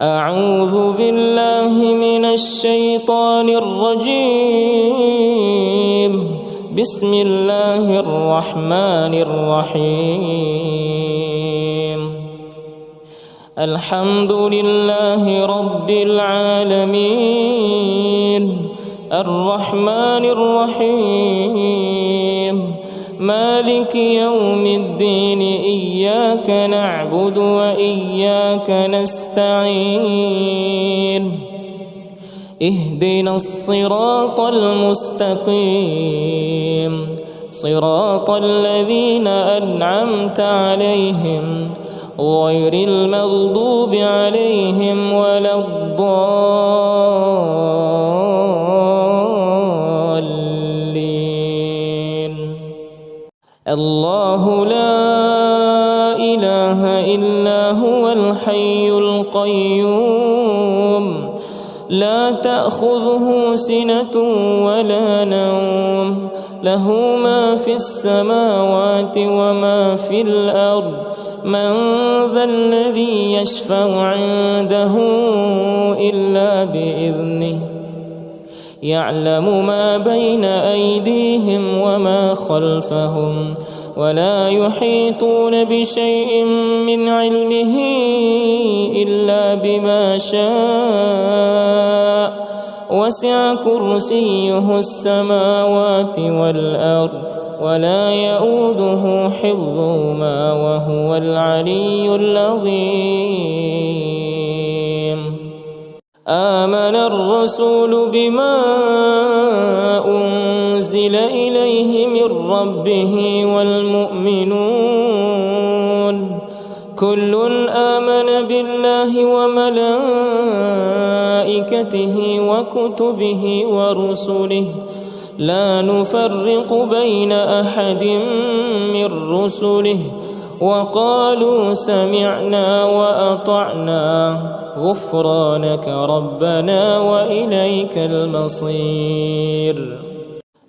أعوذ بالله من الشيطان الرجيم. بسم الله الرحمن الرحيم. الحمد لله رب العالمين الرحمن الرحيم مالك يوم الدين. إياك نعبد وإياك نستعين. اهدنا الصراط المستقيم صراط الذين أنعمت عليهم غير المغضوب عليهم ولا الضالين. الله لا إله إلا هو الحي القيوم لا تأخذه سنة ولا نوم له ما في السماوات وما في الأرض. من ذا الذي يشفع عنده إلا بإذنه. يعلم ما بين أيديهم وما خلفهم ولا يحيطون بشيء من علمه إلا بما شاء. وسع كرسيه السماوات والأرض ولا يؤوده حفظهما وهو العلي العظيم. آمن الرسول بما أنزل إليه من ربه والمؤمنون كل آمن بالله وملائكته وكتبه ورسله لا نفرق بين أحد من رسله وقالوا سمعنا وأطعنا غفرانك ربنا وإليك المصير.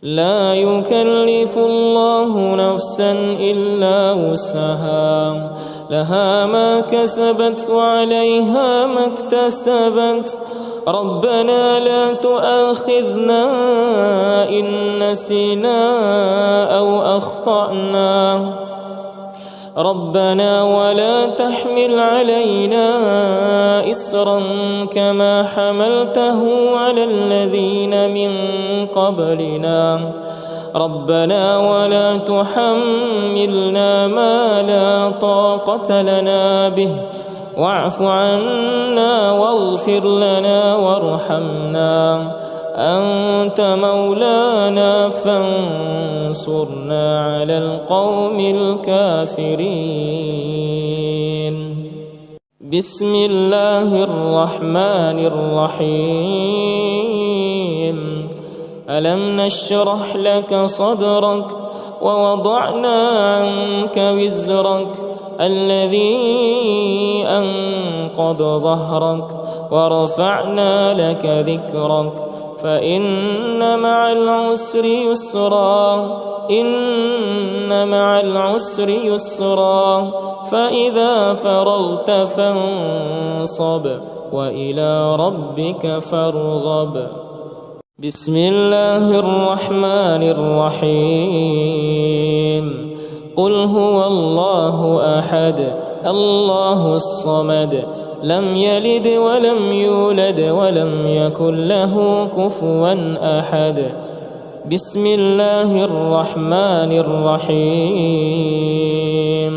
لا يكلف الله نفسا إلا وسعها لها ما كسبت وعليها ما اكتسبت. ربنا لا تؤاخذنا إن نسينا أو أخطأنا. ربنا ولا تحمل علينا إصرا كما حملته على الذين من قبلنا. ربنا ولا تحملنا ما لا طاقة لنا به واعف عنا واغفر لنا وارحمنا. أنت مولانا فانصرنا على القوم الكافرين. بسم الله الرحمن الرحيم. ألم نشرح لك صدرك ووضعنا عنك وزرك الذي أنقض ظهرك ورفعنا لك ذكرك فإن مع العسر يسرا. إن مع العسر يسرا فإذا فرغت فانصب وإلى ربك فارغب. بسم الله الرحمن الرحيم. قل هو الله أحد الله الصمد لم يلد ولم يولد ولم يكن له كفوا أحد. بسم الله الرحمن الرحيم.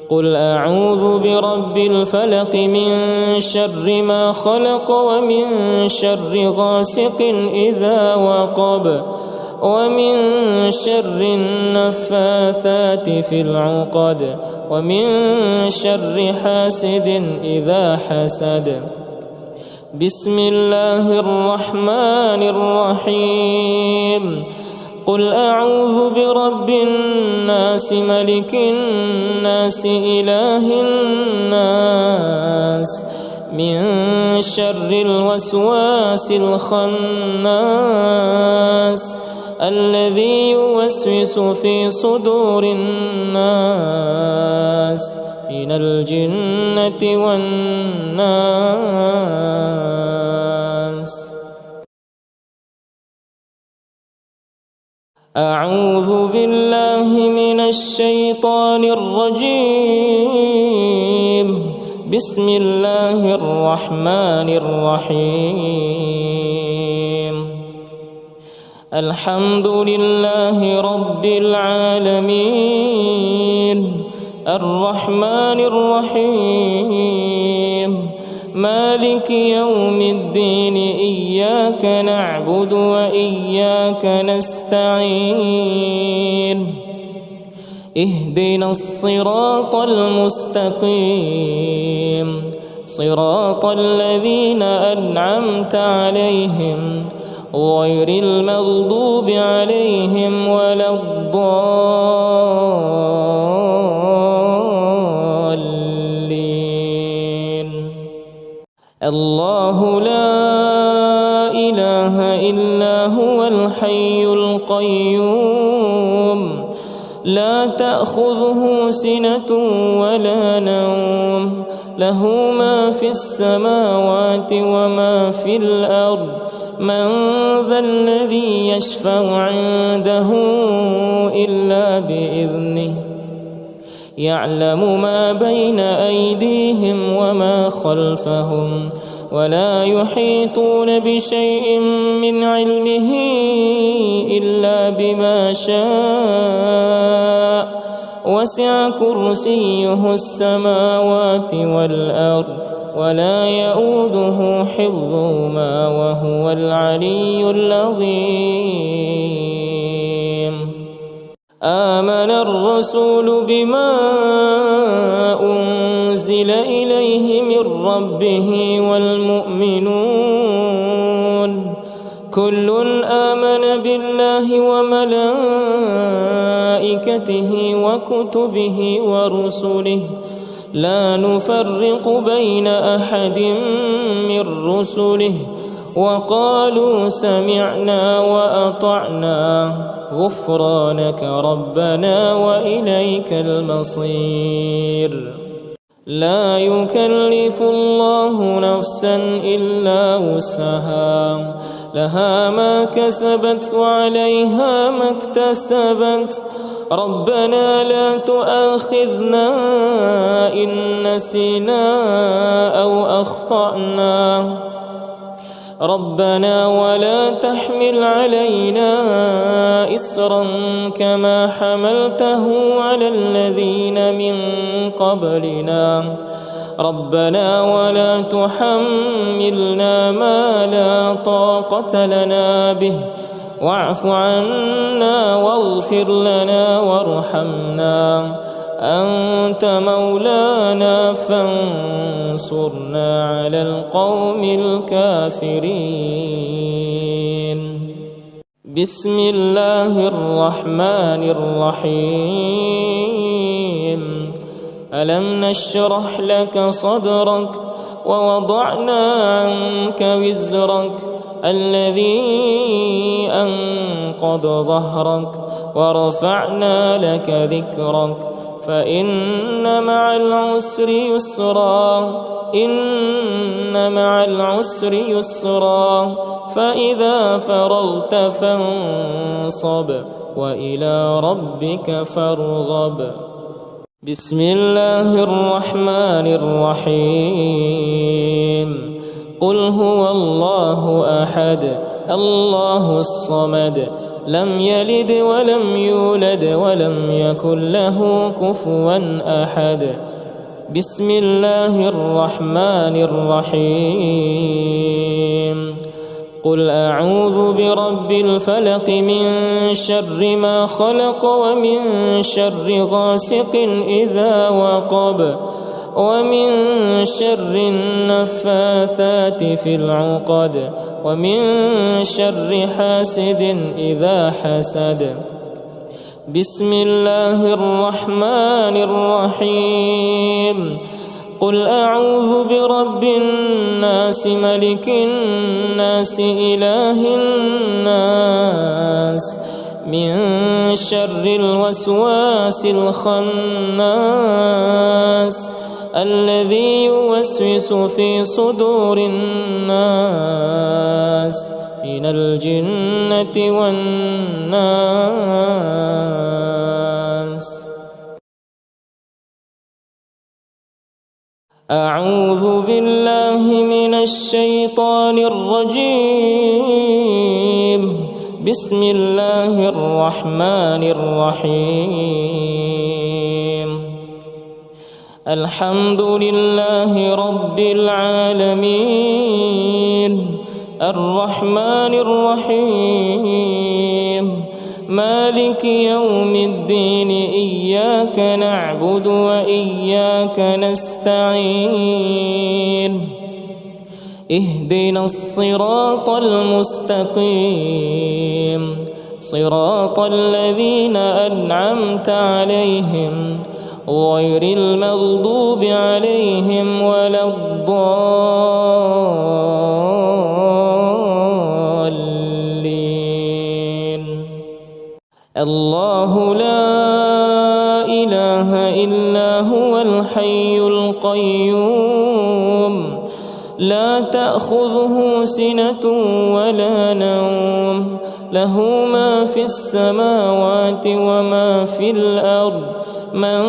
قل أعوذ برب الفلق من شر ما خلق ومن شر غاسق إذا وقب ومن شر النفاثات في العقد ومن شر حاسد إذا حسد. بسم الله الرحمن الرحيم. قل أعوذ برب الناس ملك الناس إله الناس من شر الوسواس الخناس الذي يوسوس في صدور الناس من الجنة والناس. أعوذ بالله من الشيطان الرجيم. بسم الله الرحمن الرحيم. الحمد لله رب العالمين الرحمن الرحيم مالك يوم الدين إياك نعبد وإياك نستعين اهدنا الصراط المستقيم صراط الذين أنعمت عليهم غير المغضوب عليهم ولا الضالين. الله لا إله إلا هو الحي القيوم لا تأخذه سنة ولا نوم له ما في السماوات وما في الأرض من ذا الذي يشفع عنده إلا بإذنه يعلم ما بين أيديهم وما خلفهم ولا يحيطون بشيء من علمه إلا بما شاء وسع كرسيه السماوات والأرض ولا يؤوده حفظهما وهو العلي العظيم. آمن الرسول بما أنزل إليه من ربه والمؤمنون كل آمن بالله وملائكته وكتبه ورسله لا نفرق بين أحد من رسله وقالوا سمعنا وأطعنا غفرانك ربنا وإليك المصير. لا يكلف الله نفسا إلا وسعها لها ما كسبت وعليها ما اكتسبت ربنا لا تؤاخذنا إن نسينا أو أخطأنا ربنا ولا تحمل علينا إصرا كما حملته على الذين من قبلنا ربنا ولا تحملنا ما لا طاقة لنا به واعف عنا واغفر لنا وارحمنا أنت مولانا فانصرنا على القوم الكافرين. بسم الله الرحمن الرحيم. ألم نشرح لك صدرك ووضعنا عنك وزرك الذي أنقض ظهرك ورفعنا لك ذكرك فإن مع العسر يسرا إن مع العسر يسرا فإذا فرغت فانصب وإلى ربك فارغب. بسم الله الرحمن الرحيم. قل هو الله أحد الله الصمد لم يلد ولم يولد ولم يكن له كفوا أحد. بسم الله الرحمن الرحيم. قل أعوذ برب الفلق من شر ما خلق ومن شر غاسق إذا وقب ومن شر النفاثات في العقد ومن شر حاسد إذا حسد. بسم الله الرحمن الرحيم. قل أعوذ برب الناس ملك الناس إله الناس من شر الوسواس الخناس الذي يوسوس في صدور الناس من الجنة والناس. أعوذ بالله من الشيطان الرجيم. بسم الله الرحمن الرحيم. الحمد لله رب العالمين الرحمن الرحيم مالك يوم الدين. إياك نعبد وإياك نستعين. اهدنا الصراط المستقيم صراط الذين أنعمت عليهم غير المغضوب عليهم ولا الضالين. الله لا إله إلا هو الحي القيوم لا تأخذه سنة ولا نوم له ما في السماوات وما في الأرض. من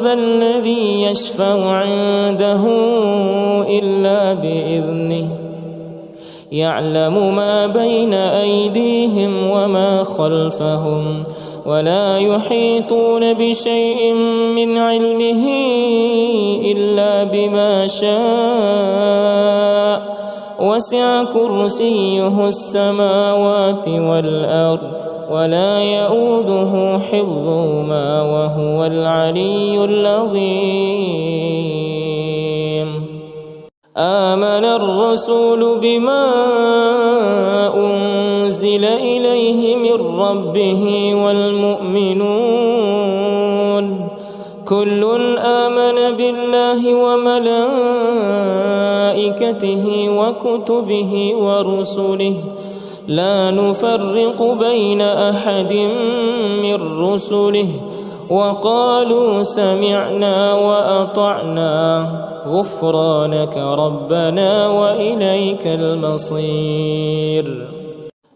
ذا الذي يشفع عنده إلا بإذنه. يعلم ما بين أيديهم وما خلفهم ولا يحيطون بشيء من علمه إلا بما شاء. وسع كرسيه السماوات والأرض ولا يؤوده حفظهما وهو العلي العظيم. آمن الرسول بما أنزل إليه من ربه والمؤمنون كل آمن بالله وملائكته وكتبه ورسله لا نفرق بين أحد من رسله وقالوا سمعنا وأطعنا غفرانك ربنا وإليك المصير.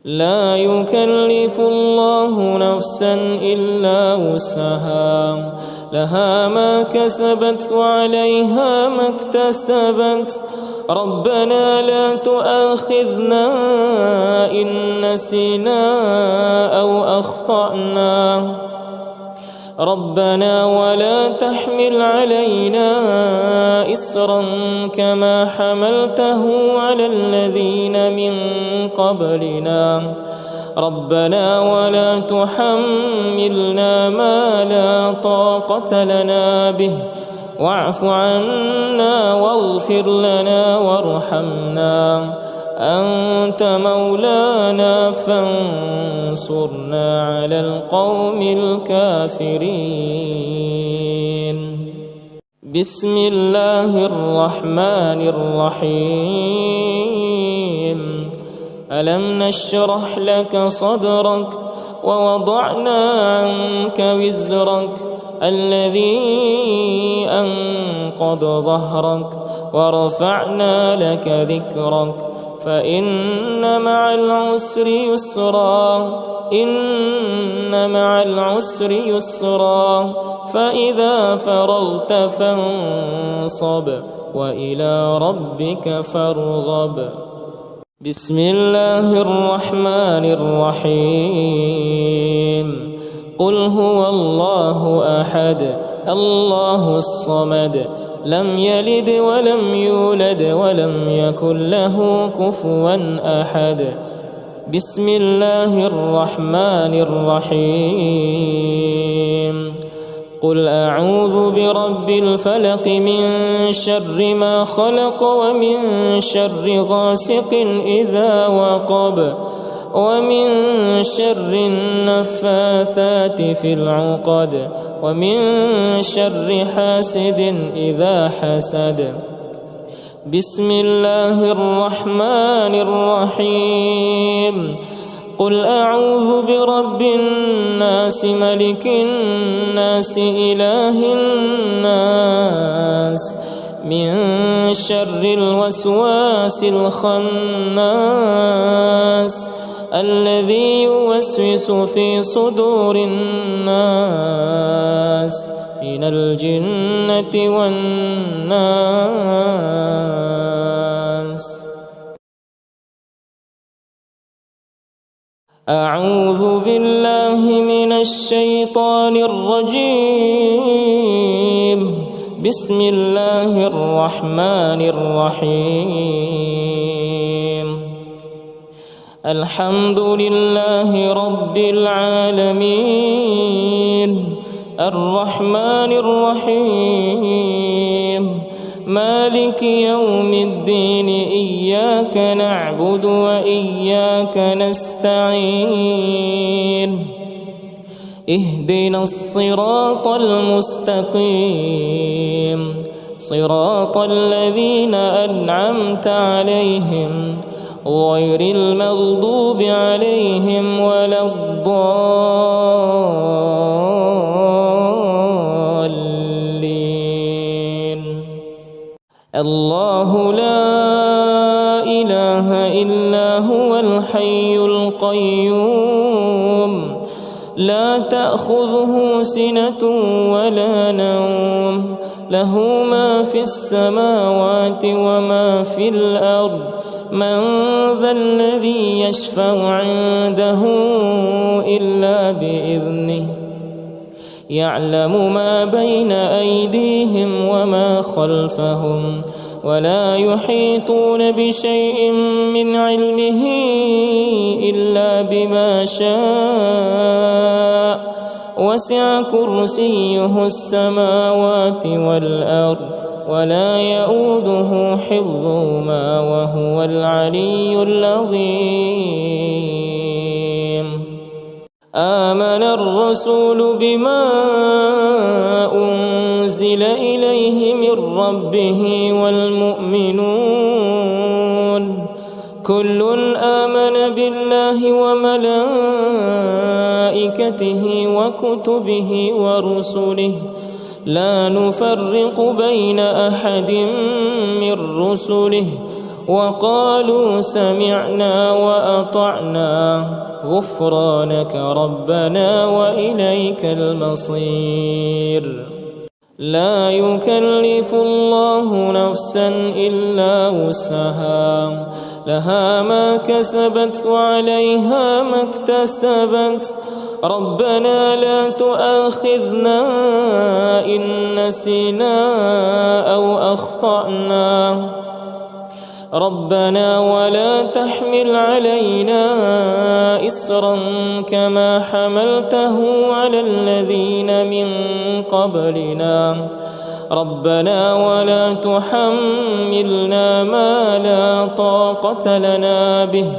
لا يكلف الله نفسا إلا وسعها لها ما كسبت وعليها ما اكتسبت. ربنا لا تؤاخذنا إن نسينا أو أخطأنا. ربنا ولا تحمل علينا إصرا كما حملته على الذين من قبلنا. ربنا ولا تحملنا ما لا طاقة لنا به واعف عنا واغفر لنا وارحمنا أنت مولانا فانصرنا على القوم الكافرين. بسم الله الرحمن الرحيم. ألم نشرح لك صدرك ووضعنا عنك وزرك الذي أنقض ظهرك ورفعنا لك ذكرك فإن مع العسر يسرا. إن مع العسر يسرا فإذا فرغت فانصب وإلى ربك فارغب. بسم الله الرحمن الرحيم. قل هو الله أحد الله الصمد لم يلد ولم يولد ولم يكن له كفوا أحد. بسم الله الرحمن الرحيم. قل أعوذ برب الفلق من شر ما خلق ومن شر غاسق إذا وقب ومن شر النفاثات في العقد ومن شر حاسد إذا حسد. بسم الله الرحمن الرحيم. قل أعوذ برب الناس ملك الناس إله الناس من شر الوسواس الخناس الذي يوسوس في صدور الناس من الجنة والناس. أعوذ بالله من الشيطان الرجيم. بسم الله الرحمن الرحيم. الحمد لله رب العالمين الرحمن الرحيم مالك يوم الدين إياك نعبد وإياك نستعين اهدنا الصراط المستقيم صراط الذين أنعمت عليهم غير المغضوب عليهم ولا الضالين. الله لا إله إلا هو الحي القيوم لا تأخذه سنة ولا نوم له ما في السماوات وما في الأرض من ذا الذي يشفع عنده إلا بإذنه يعلم ما بين أيديهم وما خلفهم ولا يحيطون بشيء من علمه إلا بما شاء وسع كرسيه السماوات والأرض ولا يؤوده حفظهما وهو العلي العظيم. آمن الرسول بما أنزل إليه من ربه والمؤمنون كل آمن بالله وملائكته وكتبه ورسله لا نفرق بين أحد من رسله وقالوا سمعنا وأطعنا غفرانك ربنا وإليك المصير. لا يكلف الله نفسا إلا وسعها لها ما كسبت وعليها ما اكتسبت ربنا لا تؤاخذنا إن نسينا أو أخطأنا ربنا ولا تحمل علينا إصرا كما حملته على الذين من قبلنا ربنا ولا تحملنا ما لا طاقة لنا به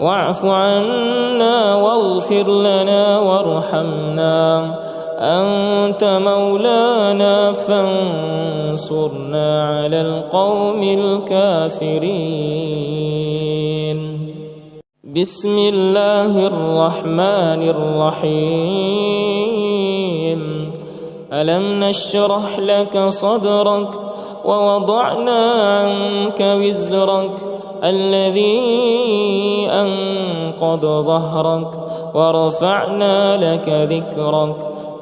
واعف عنا واغفر لنا وارحمنا أنت مولانا فانصرنا على القوم الكافرين. بسم الله الرحمن الرحيم. ألم نشرح لك صدرك ووضعنا عنك وزرك الذي أنقض ظهرك ورفعنا لك ذكرك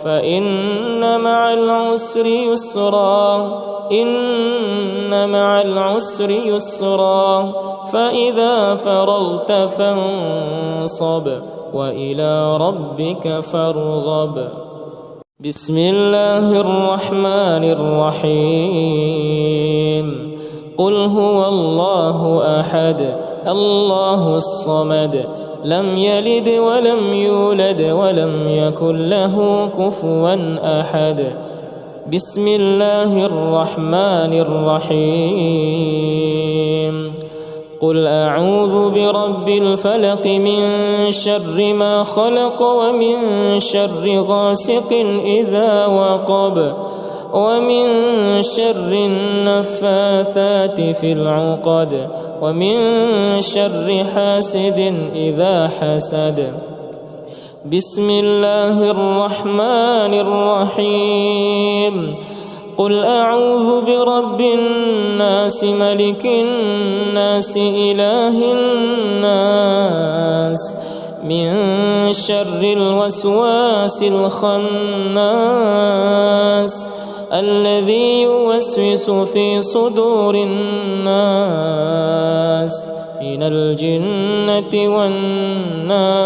فإن مع العسر يسرا إن مع العسر يسرا فإذا فرغت فانصب وإلى ربك فارغب. بسم الله الرحمن الرحيم. قل هو الله أحد الله الصمد لم يلد ولم يولد ولم يكن له كفوا أحد. بسم الله الرحمن الرحيم. قل أعوذ برب الفلق من شر ما خلق ومن شر غاسق إذا وقب ومن شر النفاثات في العقد ومن شر حاسد إذا حسد. بسم الله الرحمن الرحيم. قل أعوذ برب الناس ملك الناس إله الناس من شر الوسواس الخناس الذي يوسوس في صدور الناس من الجنة والناس.